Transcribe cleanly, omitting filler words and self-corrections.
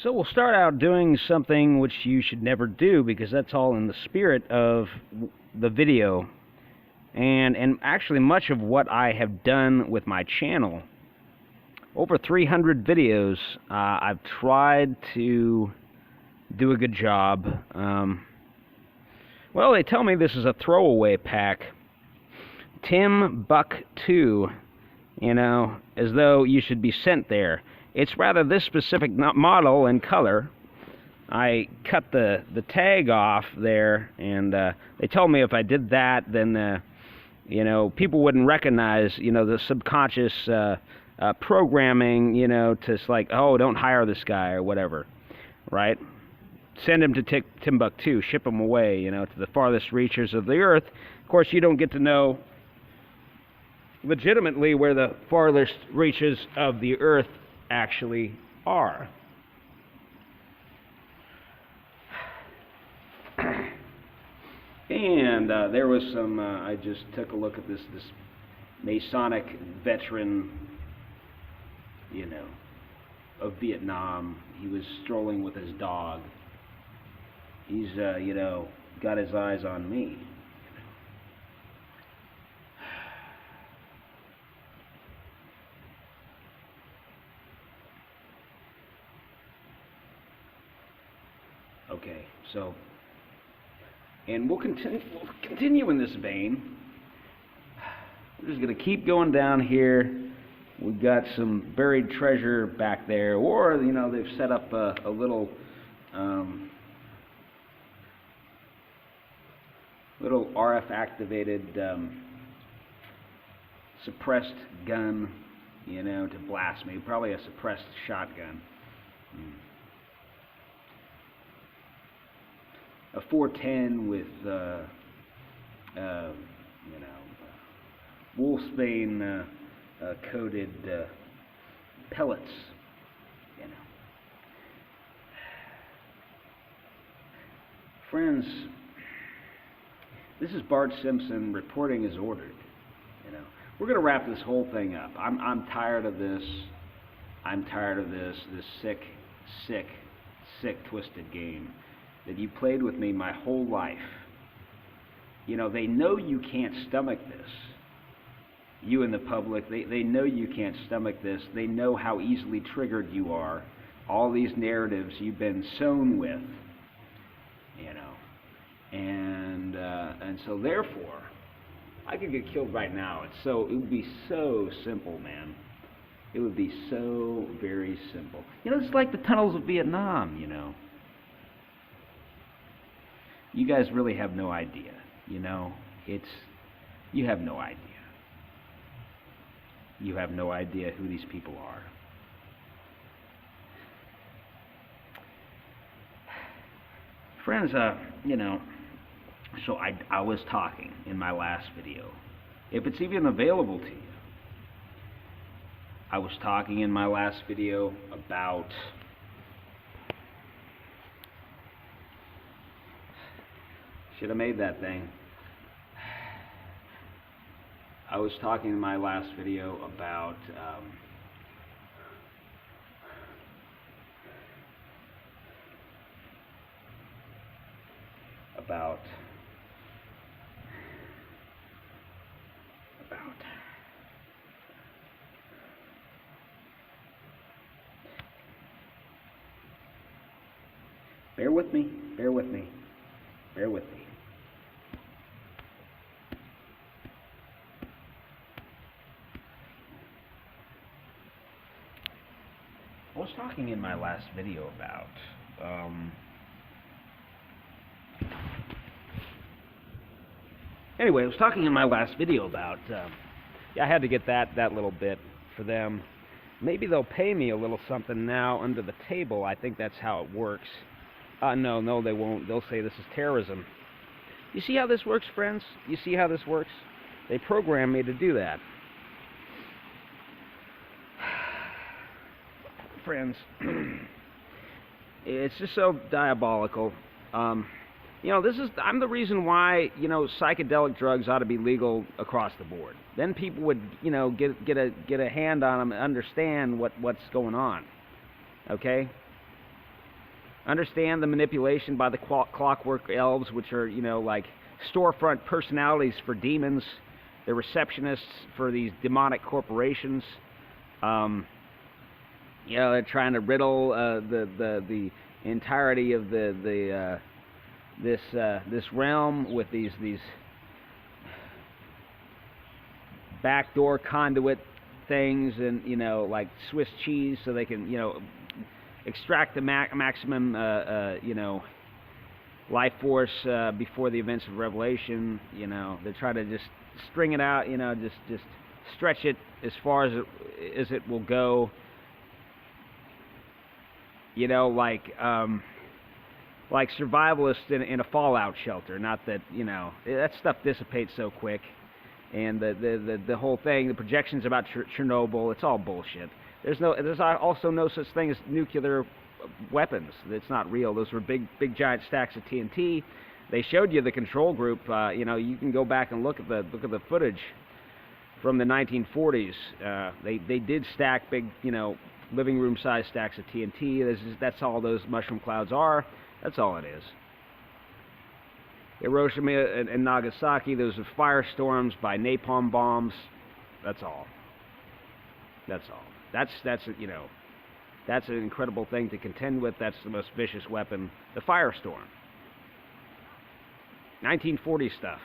So we'll start out doing something which you should never do, because that's all in the spirit of the video. And actually much of what I have done with my channel, over 300 videos, I've tried to do a good job. Well, they tell me this is a throwaway pack. Tim Buck 2, you know, as though you should be sent there. It's rather this specific model and color. I cut the tag off there, and they told me if I did that, then you know, people wouldn't recognize, you know, the subconscious programming, you know, to like, oh, don't hire this guy or whatever, right? Send him to Timbuktu, ship him away, you know, to the farthest reaches of the earth. Of course, you don't get to know legitimately where the farthest reaches of the earth actually are. And there was some, I just took a look at this Masonic veteran, you know, of Vietnam. He was strolling with his dog. He's, you know, got his eyes on me. Okay, so, and we'll continue in this vein. We're just going to keep going down here. We've got some buried treasure back there, or, you know, they've set up a little RF activated suppressed gun, you know, to blast me. Probably a suppressed shotgun. A 410 with, you know, wolfsbane coated pellets, you know. Friends, this is Bart Simpson reporting as ordered. You know, we're going to wrap this whole thing up. I'm tired of this. I'm tired of this sick, twisted game that you played with me my whole life. You know, they know you can't stomach this. You and the public, they know you can't stomach this. They know how easily triggered you are. All these narratives you've been sown with, you know. And so therefore, I could get killed right now. It would be so simple, man. It would be so very simple. You know, it's like the tunnels of Vietnam, you know. You guys really have no idea, you know. You have no idea. You have no idea who these people are. Friends, you know, so I was talking in my last video, if it's even available to you, I was talking in my last video about should have made that thing. I was talking in my last video about bear with me. I was talking in my last video about anyway, I was talking in my last video about yeah, I had to get that little bit for them. Maybe they'll pay me a little something now under the table. I think that's how it works. No, they won't. They'll say this is terrorism. You see how this works, friends? You see how this works? They programmed me to do that. Friends, it's just so diabolical. You know, I'm the reason why, you know, psychedelic drugs ought to be legal across the board. Then people would, you know, get a hand on them and understand what's going on. Okay? Understand the manipulation by the clockwork elves, which are, you know, like storefront personalities for demons. They're receptionists for these demonic corporations. You know, they're trying to riddle the entirety of this realm with these backdoor conduit things, and, you know, like Swiss cheese, so they can, you know, extract the maximum you know, life force before the events of Revelation. You know, they try to just string it out, you know, just stretch it as far as it will go. You know, like survivalists in a fallout shelter. Not that, you know, that stuff dissipates so quick. And the whole thing, the projections about Chernobyl, it's all bullshit. There's also no such thing as nuclear weapons. It's not real. Those were big giant stacks of TNT. They showed you the control group. You know, you can go back and look at the footage from the 1940s. They did stack big, you know, living room size stacks of TNT. That's all those mushroom clouds are. That's all it is. Hiroshima and Nagasaki, those are firestorms by napalm bombs. That's all. That's all. That's you know, that's an incredible thing to contend with. That's the most vicious weapon, the firestorm. 1940 stuff.